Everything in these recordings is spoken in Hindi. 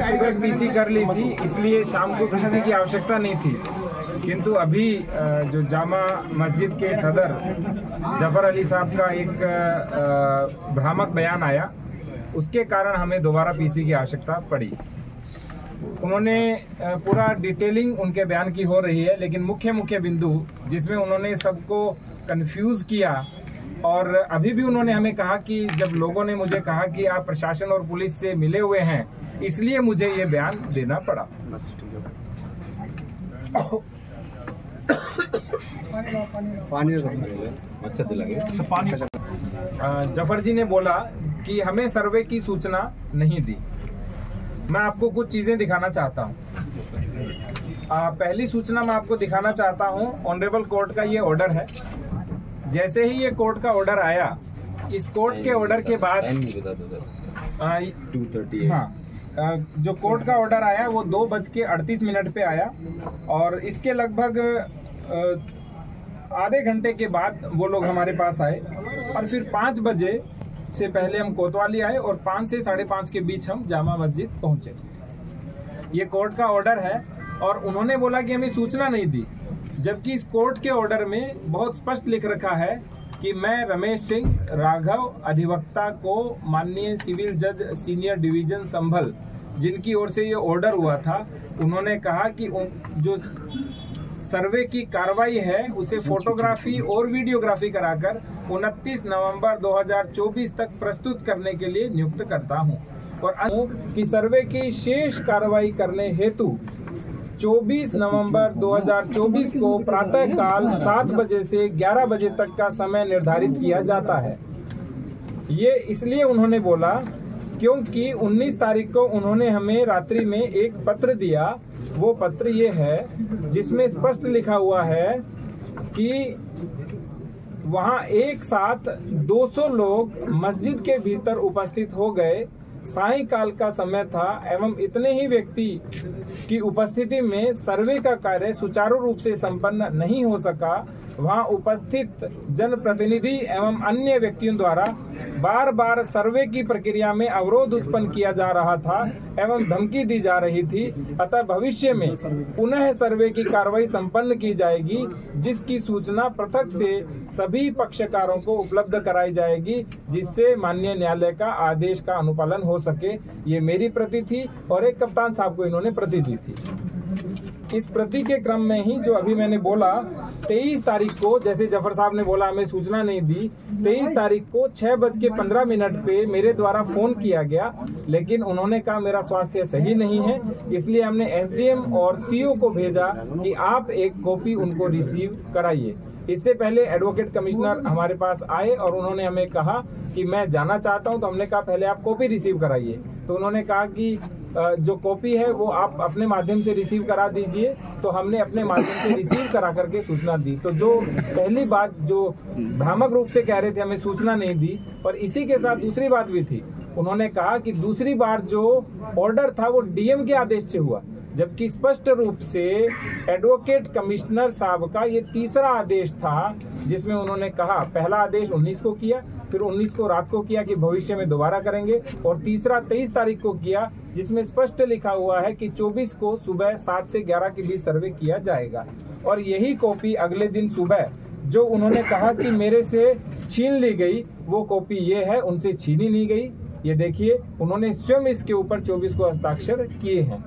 सुबह पीसी कर ली थी, इसलिए शाम को पीसी की आवश्यकता नहीं थी। किंतु अभी जो जामा मस्जिद के सदर जफर अली साहब का एक भ्रामक बयान आया, उसके कारण हमें दोबारा पीसी की आवश्यकता पड़ी। उन्होंने पूरा डिटेलिंग उनके बयान की हो रही है, लेकिन मुख्य मुख्य बिंदु जिसमें उन्होंने सबको कंफ्यूज किया, और अभी भी उन्होंने हमें कहा कि जब लोगों ने मुझे कहा कि आप प्रशासन और पुलिस से मिले हुए हैं, इसलिए मुझे ये बयान देना पड़ा। जफर जी ने बोला कि हमें सर्वे की सूचना नहीं दी। मैं आपको कुछ चीजें दिखाना चाहता हूँ। पहली सूचना मैं आपको दिखाना चाहता हूँ, ऑनरेबल कोर्ट का ये ऑर्डर है। जैसे ही ये कोर्ट का ऑर्डर आया, इस कोर्ट के ऑर्डर के बाद 2:30 जो कोर्ट का ऑर्डर आया वो 2:38 पे आया, और इसके लगभग आधे घंटे के बाद वो लोग हमारे पास आए, और फिर 5 बजे से पहले हम कोतवाली आए और 5 से 5:30 के बीच हम जामा मस्जिद पहुंचे। ये कोर्ट का ऑर्डर है, और उन्होंने बोला कि हमें सूचना नहीं दी, जबकि इस कोर्ट के ऑर्डर में बहुत स्पष्ट लिख रखा है कि मैं रमेश सिंह राघव अधिवक्ता को माननीय सिविल जज सीनियर डिवीजन संभल, जिनकी ओर से ये ऑर्डर हुआ था, उन्होंने कहा कि जो सर्वे की कार्रवाई है उसे फोटोग्राफी और वीडियोग्राफी कराकर 29 नवंबर 2024 तक प्रस्तुत करने के लिए नियुक्त करता हूं, और कि सर्वे की शेष कार्रवाई करने हेतु 24 नवंबर 2024 को प्रातः काल 7 बजे से 11 बजे तक का समय निर्धारित किया जाता है। ये इसलिए उन्होंने बोला क्योंकि 19 तारीख को उन्होंने हमें रात्रि में एक पत्र दिया। वो पत्र ये है जिसमें स्पष्ट लिखा हुआ है कि वहां एक साथ 200 लोग मस्जिद के भीतर उपस्थित हो गए, सायंकाल का समय था एवं इतने ही व्यक्ति की उपस्थिति में सर्वे का कार्य सुचारू रूप से संपन्न नहीं हो सका। वहां उपस्थित जनप्रतिनिधि एवं अन्य व्यक्तियों द्वारा बार बार सर्वे की प्रक्रिया में अवरोध उत्पन्न किया जा रहा था एवं धमकी दी जा रही थी। अतः भविष्य में पुनः सर्वे की कार्रवाई संपन्न की जाएगी, जिसकी सूचना पृथक से सभी पक्षकारों को उपलब्ध कराई जाएगी, जिससे माननीय न्यायालय का आदेश का अनुपालन हो सके। ये मेरी प्रति थी, और एक कप्तान साहब को इन्होंने प्रति दी थी। इस प्रति के क्रम में ही जो अभी मैंने बोला, 23 तारीख को जैसे जफर साहब ने बोला हमें सूचना नहीं दी, 23 तारीख को 6:15 पे मेरे द्वारा फोन किया गया, लेकिन उन्होंने कहा मेरा स्वास्थ्य सही नहीं है, इसलिए हमने एसडीएम और सीओ को भेजा कि आप एक कॉपी उनको रिसीव कराइए। इससे पहले एडवोकेट कमिश्नर हमारे पास आए और उन्होंने हमें कहा कि मैं जाना चाहता हूं, तो हमने कहा पहले आप कॉपी रिसीव कराइए। तो उन्होंने कहा कि जो कॉपी है वो आप अपने माध्यम से रिसीव करा दीजिए। तो हमने अपने माध्यम से रिसीव करा करके सूचना दी। तो जो पहली बात जो भ्रामक रूप से कह रहे थे हमें सूचना नहीं दी, और इसी के साथ दूसरी बात भी थी, उन्होंने कहा कि दूसरी बार जो ऑर्डर था वो डीएम के आदेश से हुआ, जबकि स्पष्ट रूप से एडवोकेट कमिश्नर साहब का ये तीसरा आदेश था, जिसमें उन्होंने कहा पहला आदेश 19 को किया, फिर 19 को रात को किया कि भविष्य में दोबारा करेंगे, और तीसरा 23 तारीख को किया, जिसमें स्पष्ट लिखा हुआ है कि 24 को सुबह 7 से 11 के बीच सर्वे किया जाएगा। और यही कॉपी अगले दिन सुबह जो उन्होंने कहा कि मेरे से छीन ली गई, वो कॉपी ये है, उनसे छीनी नहीं गई। ये देखिए, उन्होंने स्वयं इसके ऊपर 24 को हस्ताक्षर किए हैं।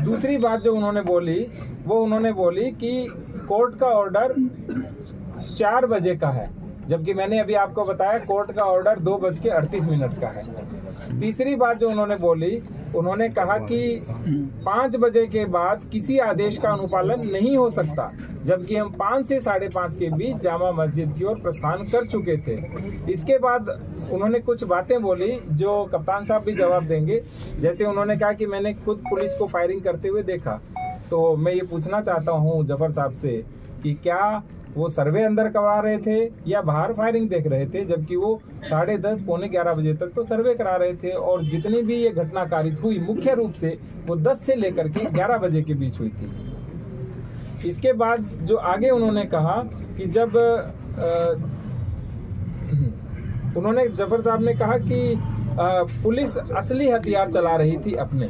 दूसरी बात जो उन्होंने बोली, वो उन्होंने बोली कि कोर्ट का ऑर्डर 4 बजे का है, जबकि मैंने अभी आपको बताया कोर्ट का ऑर्डर 2:38 का है। तीसरी बात जो उन्होंने बोली, उन्होंने कहा कि 5 बजे के बाद किसी आदेश का अनुपालन नहीं हो सकता, जबकि हम 5 से 5:30 के बीच जामा मस्जिद की ओर प्रस्थान कर चुके थे। इसके बाद उन्होंने कुछ बातें बोली जो कप्तान साहब भी जवाब देंगे। जैसे उन्होंने कहा कि मैंने खुद पुलिस को फायरिंग करते हुए देखा। तो मैं ये पूछना चाहता हूँ जफर साहब से कि क्या वो सर्वे अंदर करवा रहे थे या बाहर फायरिंग देख रहे थे, जबकि वो 10:30 पौने 11 बजे तक तो सर्वे करा रहे थे। और जितनी भी ये घटना कारित हुई मुख्य रूप से वो 10 से लेकर के 11 बजे के बीच हुई थी। इसके बाद जो आगे उन्होंने कहा कि जब उन्होंने जफर साहब ने कहा कि पुलिस असली हथियार चला रही थी अपने।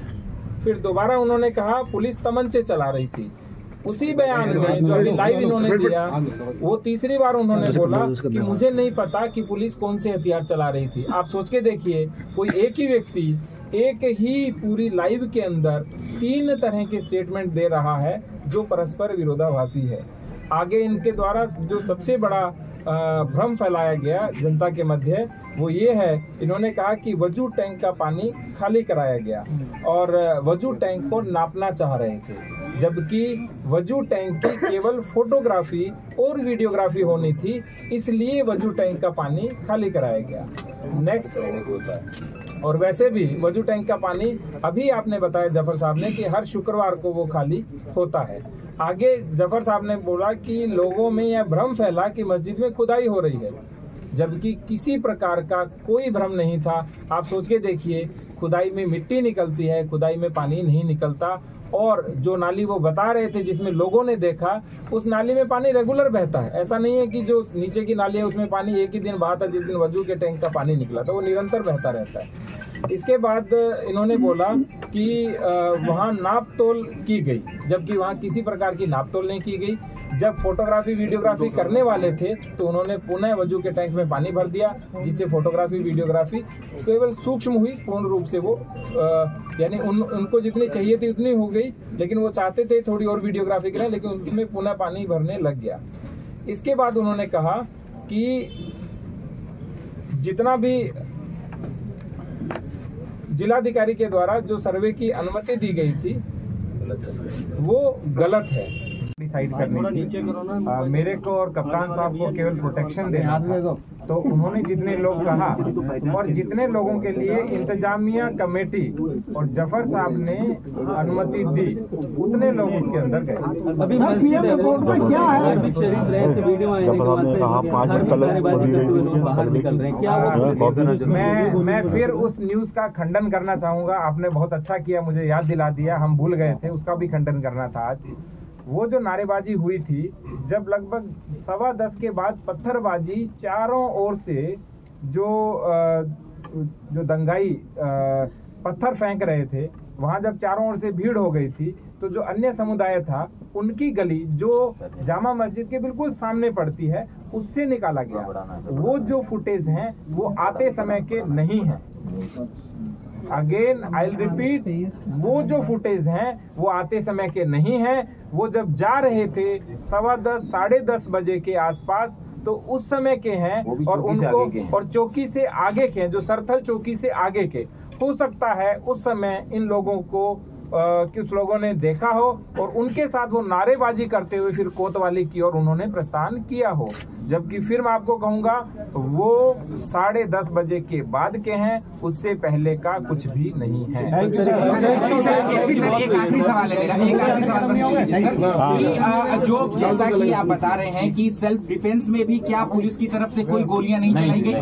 फिर दोबारा उन्होंने कहा पुलिस तमंचे चला रही थी। उसी बयान में जो अभी लाइव इन्होंने दिया, वो तीसरी बार उन्होंने बोला कि मुझे नहीं पता कि पुलिस कौन से हथियार चला रही थी। आप सोच के देखिए, कोई एक ही व्यक्ति एक ही पूरी लाइव के अंदर 3 तरह के स्टेटमेंट दे रहा है जो परस्पर विरोधाभासी है। आगे इनके द्वारा जो सबसे बड़ा भ्रम फैलाया गया जनता के मध्य, वो ये है, इन्होंने कहा कि वजू टैंक का पानी खाली कराया गया और वजू टैंक को नापना चाह रहे थे, जबकि वजू टैंक की केवल फोटोग्राफी और वीडियोग्राफी होनी थी, इसलिए वजू टैंक का पानी खाली कराया गया। नेक्स्ट, और वैसे भी वजू टैंक का पानी अभी आपने बताया जफर साहब ने कि हर शुक्रवार को वो खाली होता है। आगे जफर साहब ने बोला कि लोगों में यह भ्रम फैला कि मस्जिद में खुदाई हो रही है, जबकि किसी प्रकार का कोई भ्रम नहीं था। आप सोच के देखिए, खुदाई में मिट्टी निकलती है, खुदाई में पानी नहीं निकलता। और जो नाली वो बता रहे थे जिसमें लोगों ने देखा, उस नाली में पानी रेगुलर बहता है। ऐसा नहीं है कि जो नीचे की नाली है उसमें पानी एक ही दिन बहा था, जिस दिन वजू के टैंक का पानी निकला था, वो निरंतर बहता रहता है। इसके बाद इन्होंने बोला कि वहाँ नाप तोल की गई, जबकि वहाँ किसी प्रकार की नाप तोल नहीं की गई। जब फोटोग्राफी वीडियोग्राफी करने वाले थे तो उन्होंने पुनः वजू के टैंक में पानी भर दिया, जिससे फोटोग्राफी वीडियोग्राफी केवल सूक्ष्म हुई, पूर्ण रूप से वो यानी उनको जितनी चाहिए थी उतनी हो गई, लेकिन वो चाहते थे थोड़ी और वीडियोग्राफी करें, लेकिन उसमें पुनः पानी भरने लग गया। इसके बाद उन्होंने कहा कि जितना भी जिलाधिकारी के द्वारा जो सर्वे की अनुमति दी गई थी वो गलत है, डिसाइड करनी थी। मेरे को और कप्तान साहब को केवल प्रोटेक्शन देना था, तो उन्होंने जितने लोग कहा और जितने लोगों के लिए इंतजामिया कमेटी और जफर साहब ने अनुमति दी, उतने लोग उसके अंदर गए। अभी क्या है मैं फिर उस न्यूज का खंडन करना चाहूंगा। आपने बहुत अच्छा किया, मुझे याद दिला दिया, हम भूल गए थे, उसका भी खंडन करना था आज। वो जो नारेबाजी हुई थी, जब लगभग 10:15 के बाद पत्थरबाजी चारों ओर से जो दंगाई पत्थर फेंक रहे थे, वहां जब चारों ओर से भीड़ हो गई थी, तो जो अन्य समुदाय था उनकी गली जो जामा मस्जिद के बिल्कुल सामने पड़ती है, उससे निकाला गया। वो जो फुटेज हैं वो आते समय के नहीं हैं। अगेन आई विल रिपीट, वो जो फुटेज हैं वो आते समय के नहीं हैं। वो जब जा रहे थे 10:15 साढ़े 10 बजे के आसपास, तो उस समय के हैं, और उनको और चौकी से आगे के, जो सरथल चौकी से आगे के, हो सकता है उस समय इन लोगों को कुछ लोगों ने देखा हो और उनके साथ वो नारेबाजी करते हुए फिर कोतवाली की और उन्होंने प्रस्थान किया हो। जबकि फिर मैं आपको कहूंगा वो 10:30 बजे के बाद के हैं, उससे पहले का कुछ भी नहीं है। एक आखिरी सवाल है मेरा, एक आखिरी सवाल जो जैसा कि आप बता रहे हैं कि सेल्फ डिफेंस में भी क्या पुलिस की तरफ से कोई गोलियां नहीं चलाई गई?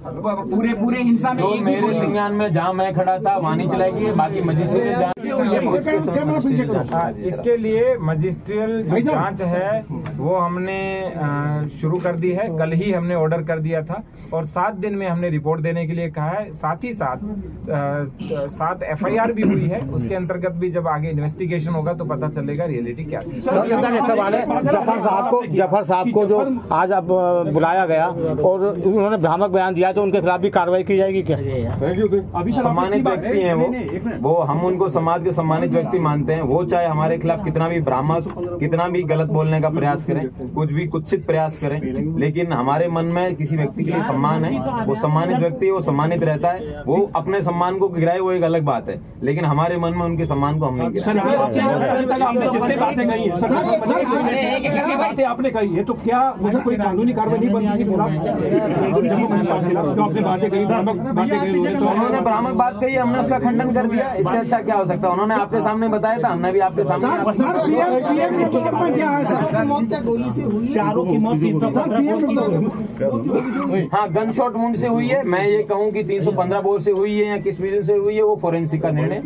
पूरे हिंसा में तो मेरे संज्ञान में जहाँ मैं खड़ा था वहाँ नहीं चलाई गई, बाकी मजिस्ट्रेट इसके लिए मजिस्ट्रियल जो जांच है वो हमने शुरू कर दी है। कल ही हमने ऑर्डर कर दिया था और 7 दिन में हमने रिपोर्ट देने के लिए कहा है। साथ ही साथ 7 FIR भी हुई है, उसके अंतर्गत भी जब आगे इन्वेस्टिगेशन होगा तो पता चलेगा रियलिटी क्या थी। जफर साहब को जो आज अब बुलाया गया और उन्होंने भ्रामक बयान दिया, तो उनके खिलाफ भी कार्रवाई की जाएगी क्या? सम्मानित व्यक्ति हैं वो हम उनको समाज के सम्मानित व्यक्ति मानते हैं। वो चाहे हमारे खिलाफ कितना भी भ्रामक, कितना भी गलत बोलने का प्रयास करें, कुछ भी कुत्सित प्रयास करें, लेकिन हमारे मन में किसी व्यक्ति के लिए सम्मान है। वो सम्मानित व्यक्ति, वो सम्मानित रहता है। वो अपने सम्मान को गिराए वो एक अलग बात है, लेकिन हमारे मन में उनके सम्मान को हम नहीं गिराए। आपने कही है तो क्या मुझे कोई कानूनी कार्रवाई नहीं बनती? उन्होंने भ्रामक बात कही, हमने उसका खंडन कर दिया। इससे अच्छा क्या हो सकता है? उन्होंने आपके सामने बताया था, हमने भी आपके सामने। चारों की मौत हाँ, गन शॉट वुंड से हुई है। मैं ये कहूँ कि 315 बोर से हुई है या किस रीजन से हुई है, वो फोरेंसिक का निर्णय।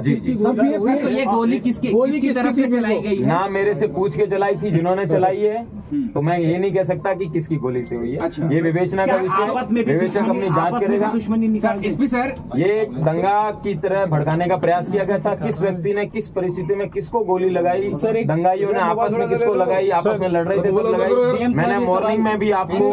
जी जी। तो ये गोली किसकी तरफ से चलाई गई है? ना मेरे से पूछ के चलाई थी जिन्होंने चलाई है, तो मैं ये नहीं कह सकता कि किसकी गोली से हुई है। अच्छा। ये विवेचना का विषय है, विवेचक अपनी जांच करेगा। एसपी सर, ये दंगा की तरह भड़काने का प्रयास किया गया था। किस व्यक्ति ने किस परिस्थिति में किसको गोली लगाई, दंगाइयों ने आपस में किसको लगाई, आपस में लड़ रहे थे तब लगाई। मैंने मॉर्निंग में भी आपको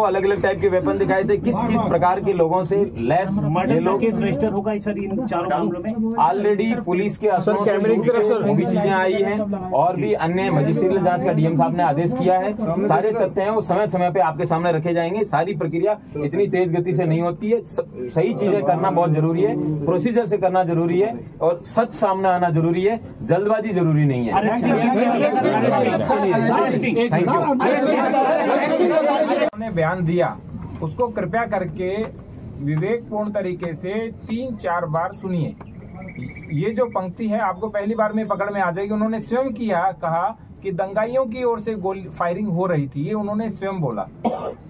अलग अलग टाइप के वेपन दिखाए थे। किस किस प्रकार के लोगों से लैस ये लोग रजिस्टर होगा सर इन चारों मामलों में। ऑलरेडी पुलिस के वो भी चीजें आई हैं और भी अन्य मजिस्ट्रियल जांच का डीएम साहब ने आदेश किया है। सारे तथ्य हैं वो समय समय पे आपके सामने रखे जाएंगे। सारी प्रक्रिया इतनी तेज गति से नहीं होती है। सही चीजें करना बहुत जरूरी है, प्रोसीजर से करना जरूरी है और सच सामने आना जरूरी है। जल्दबाजी जरूरी नहीं है। उन्होंने बयान दिया उसको कृपया करके विवेकपूर्ण तरीके से 3-4 बार सुनिए। ये जो पंक्ति है आपको पहली बार में पकड़ में आ जाएगी। उन्होंने स्वयं कहा कि दंगाइयों की ओर से गोली फायरिंग हो रही थी, ये उन्होंने स्वयं बोला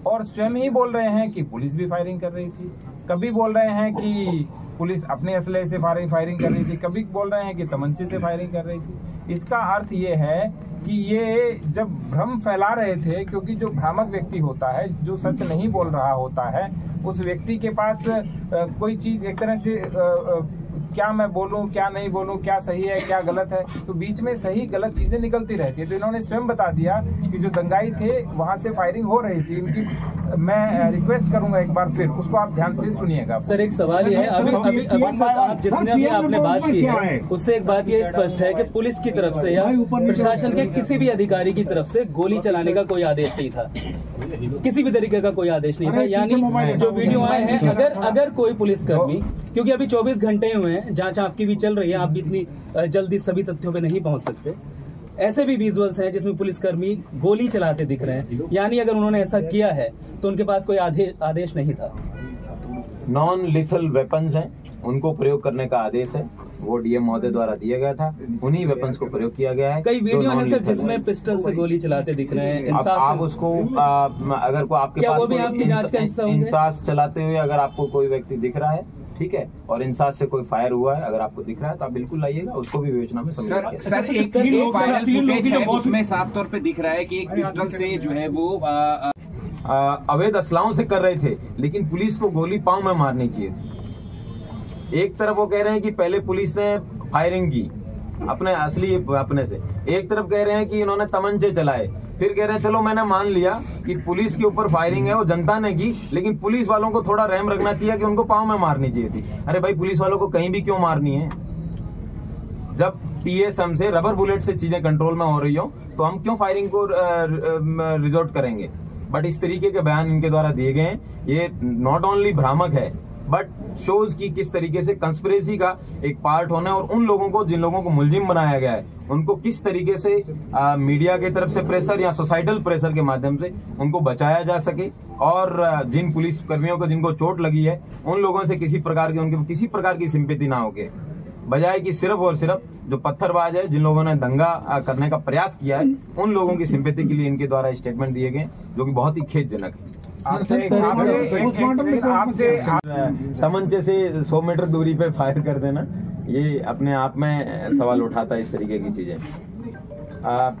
और स्वयं ही बोल रहे हैं कि पुलिस भी फायरिंग कर रही थी। कभी बोल रहे हैं कि पुलिस अपने असले से फायरिंग कर रही थी, कभी बोल रहे हैं कि तमंचे से फायरिंग कर रही थी। इसका अर्थ ये है कि ये जब भ्रम फैला रहे थे, क्योंकि जो भ्रामक व्यक्ति होता है, जो सच नहीं बोल रहा होता है, उस व्यक्ति के पास कोई चीज एक तरह से क्या मैं बोलूं, क्या नहीं बोलूं, क्या सही है, क्या गलत है, तो बीच में सही गलत चीजें निकलती रहती है। तो इन्होंने स्वयं बता दिया कि जो दंगाई थे वहां से फायरिंग हो रही थी। इनकी मैं रिक्वेस्ट करूंगा एक बार फिर उसको आप ध्यान से सुनिएगा। सर एक सवाल ये है, अभी आप जितने भी आपने बात की है उससे एक बात ये स्पष्ट है कि पुलिस की तरफ से या प्रशासन के किसी भी अधिकारी की तरफ से गोली चलाने का कोई आदेश नहीं था, किसी भी तरीके का कोई आदेश नहीं था। यानी जो वीडियो आए हैं, अगर कोई पुलिसकर्मी, क्योंकि अभी 24 घंटे हुए हैं, जांच आपकी भी चल रही है, आप भी इतनी जल्दी सभी तथ्यों पे नहीं पहुंच सकते, ऐसे भी विजुअल्स हैं जिसमें पुलिसकर्मी गोली चलाते दिख रहे हैं। यानी अगर उन्होंने ऐसा किया है तो उनके पास कोई आदेश नहीं था। नॉन लिथल वेपन्स हैं, उनको प्रयोग करने का आदेश है, वो डीएम महोदय द्वारा दिया गया था। उन्हीं वेपन्स को प्रयोग किया गया है। कई वीडियो हैं सर जिसमें पिस्टल से गोली चलाते दिख रहे हैं। आप उसको अगर को आपके पास भी आपकी जांच का हिस्सा होंगे? इंसास चलाते हुए अगर आपको कोई व्यक्ति दिख रहा है, ठीक है, और इंसास से कोई फायर हुआ है, अगर आपको दिख रहा है तो आप बिल्कुल लाइएगा, उसको भी विवेचना में सर एक वायरल फुटेज है उसमें साफ तौर पे दिख रहा है कि एक पिस्टल से जो है वो अवैध असलाहों से कर रहे थे, लेकिन पुलिस को गोली पांव में मारनी चाहिए थी। एक तरफ वो कह रहे हैं कि पहले पुलिस ने फायरिंग की अपने से, एक तरफ कह रहे हैं कि इन्होंने तमंचे चलाए, फिर कह रहे हैं चलो मैंने मान लिया कि पुलिस के ऊपर फायरिंग है वो जनता ने की, लेकिन पुलिस वालों को थोड़ा रहम रखना चाहिए कि उनको पांव में मारनी चाहिए थी। अरे भाई, पुलिस वालों को कहीं भी क्यों मारनी है? जब टीएसएम से रबर बुलेट से चीजें कंट्रोल में हो रही हो तो हम क्यों फायरिंग को रिजोर्ट करेंगे? बट इस तरीके के बयान इनके द्वारा दिए गए हैं, ये नॉट ओनली भ्रामक है बट शोज की किस तरीके से कंस्पिरेसी का एक पार्ट होना है, और उन लोगों को जिन लोगों को मुलजिम बनाया गया है उनको किस तरीके से मीडिया की तरफ से प्रेशर या सोसाइटल प्रेशर के माध्यम से उनको बचाया जा सके, और जिन पुलिस कर्मियों को जिनको चोट लगी है उन लोगों से किसी प्रकार की सिंपैथी ना होके, बजाय कि सिर्फ और सिर्फ जो पत्थरबाज है, जिन लोगों ने दंगा करने का प्रयास किया है, उन लोगों की सिंपैथी के लिए इनके द्वारा स्टेटमेंट दिए गए जो कि बहुत ही खेदजनक है। तमंचे से 100 मीटर दूरी पे फायर कर देना, ये अपने आप में सवाल उठाता है इस तरीके की चीजें।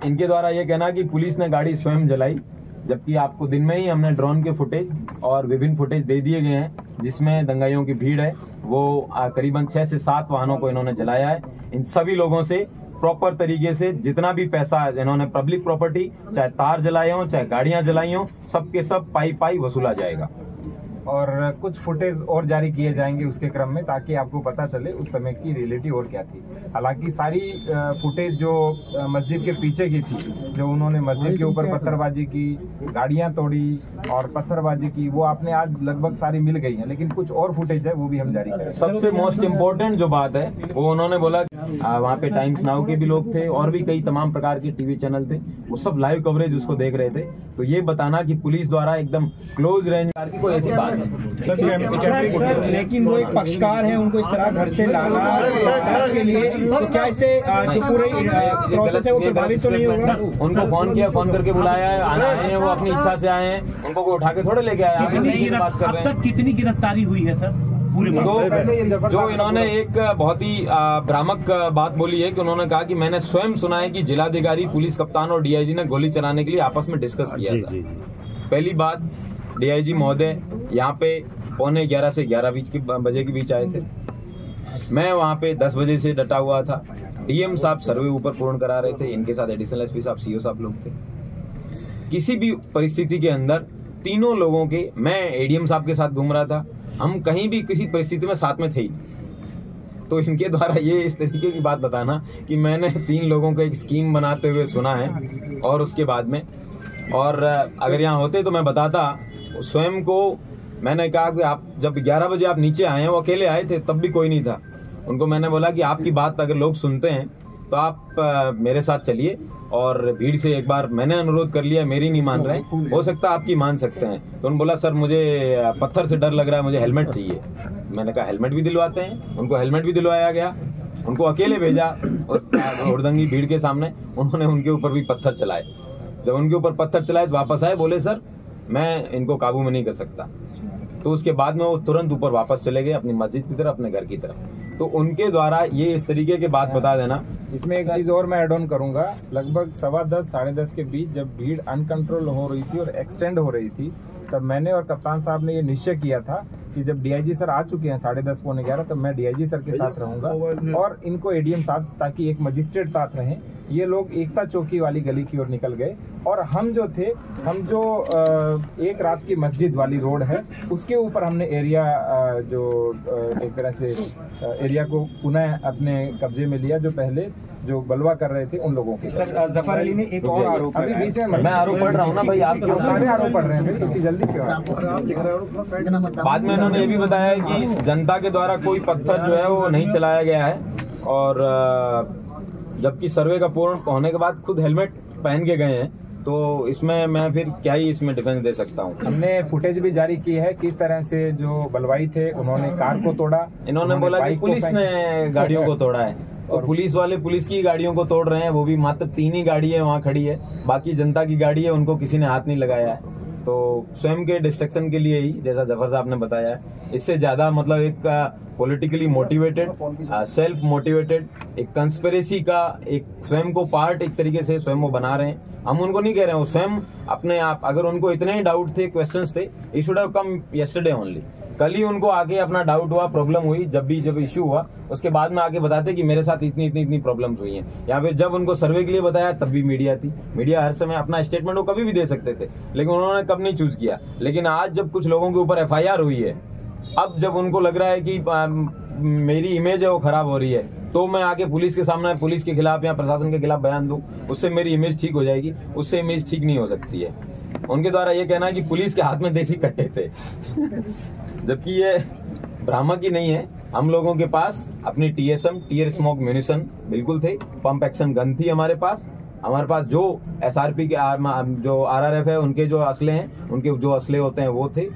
इनके द्वारा ये कहना कि पुलिस ने गाड़ी स्वयं जलाई, जबकि आपको दिन में ही हमने ड्रोन के फुटेज और विभिन्न फुटेज दे दिए गए हैं जिसमें दंगाइयों की भीड़ है, वो करीबन 6 से 7 वाहनों को इन्होंने जलाया है। इन सभी लोगों से प्रॉपर तरीके से जितना भी पैसा इन्होंने पब्लिक प्रॉपर्टी, चाहे तार जलाए हो चाहे गाड़ियां जलाई हो, सबके सब पाई वसूला जाएगा। और कुछ फुटेज और जारी किए जाएंगे उसके क्रम में, ताकि आपको पता चले उस समय की रियलिटी और क्या थी। हालांकि सारी फुटेज जो मस्जिद के पीछे की थी, जो उन्होंने मस्जिद के ऊपर पत्थरबाजी की, गाड़ियां तोड़ी और पत्थरबाजी की, वो आपने आज लगभग सारी मिल गई है, लेकिन कुछ और फुटेज है वो भी हम जारी करेंगे। सबसे मोस्ट इम्पोर्टेंट जो बात है वो उन्होंने बोला, वहाँ पे टाइम्स नाउ के भी लोग थे और भी कई तमाम प्रकार के टीवी चैनल थे, वो सब लाइव कवरेज उसको देख रहे थे। तो ये बताना कि पुलिस द्वारा एकदम क्लोज रेंज की कोई ऐसी बात सर, लेकिन वो एक पक्षकार है, उनको इस तरह घर से लाना के लिए, तो क्या इससे जो पूरे प्रोसेस है वो प्रभावित तो नहीं होगा? उनको फोन करके बुलाया है, आए हैं, वो अपनी इच्छा से आए हैं, उनको उठा के थोड़े लेके आए। अब तक कितनी गिरफ्तारी हुई है सर? पूरे तो जो इन्होंने एक बहुत ही भ्रामक बात बोली है कि उन्होंने कहा कि मैंने स्वयं सुना है कि जिलाधिकारी, पुलिस कप्तान और डीआईजी ने गोली चलाने के लिए आपस में डिस्कस किया था। पहली बात, डीआईजी महोदय यहाँ पे 11:15 से 11 बजे के बीच आए थे। मैं वहाँ पे 10 बजे से डटा हुआ था। डीएम साहब सर्वे ऊपर पूर्ण करा रहे थे, इनके साथ एडिशनल एसपी साहब, सीओ साहब लोग थे। किसी भी परिस्थिति के अंदर तीनों लोगों के, मैं एडीएम साहब के साथ घूम रहा था, हम कहीं भी किसी परिस्थिति में साथ में थे ही। तो इनके द्वारा ये इस तरीके की बात बताना कि मैंने 3 लोगों को एक स्कीम बनाते हुए सुना है और उसके बाद में, और अगर यहाँ होते तो मैं बताता स्वयं को। मैंने कहा कि आप जब 11 बजे आप नीचे आए हैं, वो अकेले आए थे, तब भी कोई नहीं था। उनको मैंने बोला कि आपकी बात अगर लोग सुनते हैं तो आप मेरे साथ चलिए, और भीड़ से एक बार मैंने अनुरोध कर लिया, मेरी नहीं मान रहे, हो सकता है आपकी मान सकते हैं। तो उन्होंने बोला सर मुझे पत्थर से डर लग रहा है, मुझे हेलमेट चाहिए। मैंने कहा हेलमेट भी दिलवाते हैं। उनको हेलमेट भी दिलवाया गया, उनको अकेले भेजा और हुड़दंगी भीड़ के सामने उन्होंने उनके ऊपर भी पत्थर चलाए। जब उनके ऊपर पत्थर चलाए तो वापस आए, बोले सर मैं इनको काबू में नहीं कर सकता। तो उसके बाद में वो तुरंत ऊपर वापस चले गए अपनी मस्जिद की तरफ, अपने घर की तरफ। तो उनके द्वारा ये इस तरीके की बात बता देना। इसमें एक चीज और मैं ऐड ऑन करूंगा। लगभग 10:15 साढ़े 10 के बीच जब भीड़ अनकंट्रोल हो रही थी और एक्सटेंड हो रही थी, तब मैंने और कप्तान साहब ने ये निश्चय किया था कि जब डीआईजी सर आ चुके हैं 10:30 पौने 11, तब मैं डीआईजी सर के साथ रहूंगा और इनको एडीएम साथ, ताकि एक मजिस्ट्रेट साथ रहें। ये लोग एकता चौकी वाली गली की ओर निकल गए और हम जो एक रात की मस्जिद वाली रोड है उसके ऊपर हमने एरिया एक तरह से एरिया को पुनः अपने कब्जे में लिया, जो पहले जो बलवा कर रहे थे उन लोगों के। सर जफर अली ने एक और आरोप, अभी बीच में मैं आरोप पढ़ रहा हूँ ना भाई, आप क्यों सारे आरोप पढ़ रहे हैं इतनी जल्दी क्यों? बाद में इन्होंने ये भी बताया कि जनता के द्वारा कोई पत्थर जो है वो नहीं चलाया गया है, और जबकि सर्वे का पूर्ण होने के बाद खुद हेलमेट पहन के गए हैं। तो इसमें मैं फिर क्या ही इसमें डिफेंस दे सकता हूँ। हमने फुटेज भी जारी की है किस तरह से जो बलवाई थे उन्होंने कार को तोड़ा। इन्होंने बोला कि पुलिस ने गाड़ियों को तोड़ा है, तो पुलिस वाले पुलिस की गाड़ियों को तोड़ रहे हैं, वो भी मात्र 3 ही गाड़ी है वहाँ खड़ी है, बाकी जनता की गाड़ी है, उनको किसी ने हाथ नहीं लगाया है। तो स्वयं के डिस्ट्रक्शन के लिए ही, जैसा जफर साहब ने बताया है, इससे ज्यादा मतलब एक पॉलिटिकली मोटिवेटेड, सेल्फ मोटिवेटेड, एक कंस्पिरेसी का एक स्वयं को पार्ट एक तरीके से स्वयं वो बना रहे हैं। हम उनको नहीं कह रहे हैं, वो स्वयं अपने आप, अगर उनको इतने ही डाउट थे, क्वेश्चंस थे, he should have come yesterday only. कल ही उनको आके अपना डाउट हुआ, प्रॉब्लम हुई, जब इश्यू हुआ उसके बाद में आके बताते कि मेरे साथ इतनी प्रॉब्लम्स हुई हैं। यहाँ पे जब उनको सर्वे के लिए बताया तब भी मीडिया थी। मीडिया हर समय अपना स्टेटमेंट वो कभी भी दे सकते थे, लेकिन उन्होंने कब नहीं चूज किया। लेकिन आज जब कुछ लोगों के ऊपर एफआईआर हुई है, अब जब उनको लग रहा है कि मेरी इमेज है वो खराब हो रही है, तो मैं आके पुलिस के सामने पुलिस के खिलाफ या प्रशासन के खिलाफ बयान दूं, उससे मेरी इमेज ठीक हो जाएगी। उससे इमेज ठीक नहीं हो सकती है। उनके द्वारा ये कहना है कि पुलिस के हाथ में देसी कट्टे थे जबकि ये भ्रामक ही नहीं है। हम लोगों के पास अपनी टीएसएम, टीयर स्मोक म्यूनिशन बिल्कुल थे, पंप एक्शन गन थी हमारे पास जो एसआरपी के जो आरआरएफ है उनके जो असले हैं, उनके जो असले होते हैं वो थे।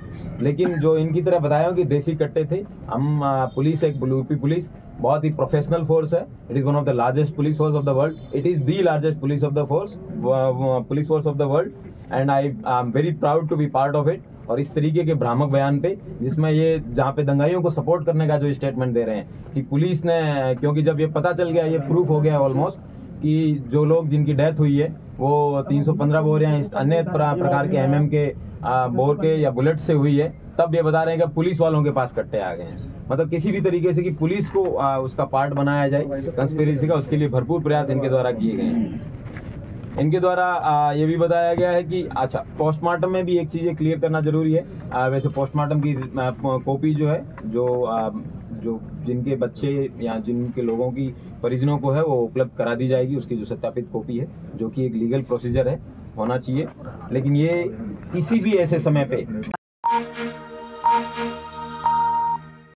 लेकिन जो इनकी तरह बताया कि देसी कट्टे थे, हम पुलिस, एक यूपी पुलिस बहुत ही प्रोफेशनल फोर्स है। It is one of the largest police force of the world. It is the largest police force of the world and I am very proud to be part of it. और इस तरीके के भ्रामक बयान पे, जिसमें ये जहाँ पे दंगाइयों को सपोर्ट करने का जो स्टेटमेंट दे रहे हैं कि पुलिस ने, क्योंकि जब ये पता चल गया, ये प्रूफ हो गया ऑलमोस्ट कि जो लोग जिनकी डेथ हुई है वो 315 बोर या अन्य प्रकार के एमएम के बोर के या बुलेट से हुई है, तब ये बता रहे हैं कि पुलिस वालों के पास कट्टे आ गए हैं। मतलब किसी भी तरीके से कि पुलिस को उसका पार्ट बनाया जाए कंस्पिरेसी का, उसके लिए भरपूर प्रयास इनके द्वारा किए गए हैं। इनके द्वारा ये भी बताया गया है कि अच्छा, पोस्टमार्टम में भी एक चीज़ क्लियर करना जरूरी है। वैसे पोस्टमार्टम की कॉपी जो है, जो जिनके बच्चे या जिनके लोगों की परिजनों को है, वो उपलब्ध करा दी जाएगी। उसकी जो सत्यापित कॉपी है, जो कि एक लीगल प्रोसीजर है, होना चाहिए। लेकिन ये किसी भी ऐसे समय पे